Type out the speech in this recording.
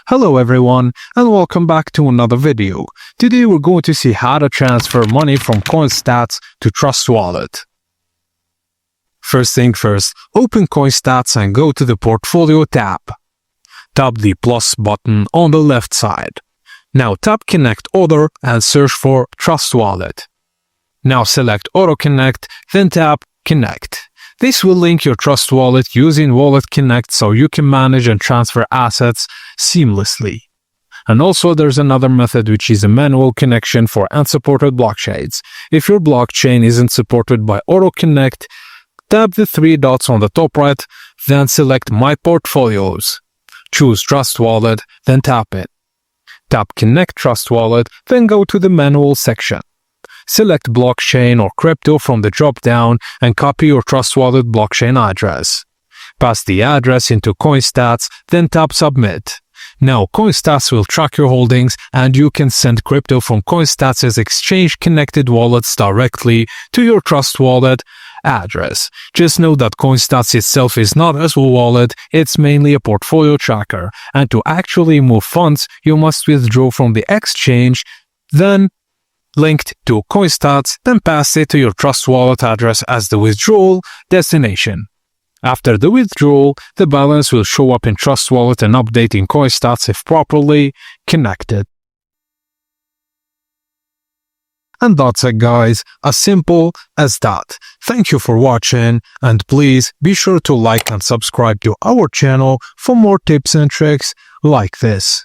Hello everyone and welcome back to another video. Today we're going to see how to transfer money from CoinStats to Trust Wallet. First thing first, open CoinStats and go to the Portfolio tab. Tap the plus button on the left side. Now tap Connect Other and search for Trust Wallet. Now select Auto Connect, then tap Connect. This will link your Trust Wallet using Wallet Connect so you can manage and transfer assets seamlessly. And also there's another method which is a manual connection for unsupported blockchains. If your blockchain isn't supported by Auto Connect, tap the three dots on the top right, then select My Portfolios. Choose Trust Wallet, then tap it. Tap Connect Trust Wallet, then go to the Manual section. Select blockchain or crypto from the drop-down and copy your Trust Wallet blockchain address. Pass the address into CoinStats, then tap Submit. Now CoinStats will track your holdings and you can send crypto from CoinStats' exchange-connected wallets directly to your Trust Wallet address. Just know that CoinStats itself is not a wallet, it's mainly a portfolio tracker, and to actually move funds, you must withdraw from the exchange, then linked to CoinStats, then pass it to your Trust Wallet address as the withdrawal destination. After the withdrawal, the balance will show up in Trust Wallet and update in CoinStats if properly connected. And that's it guys, as simple as that. Thank you for watching and please be sure to like and subscribe to our channel for more tips and tricks like this.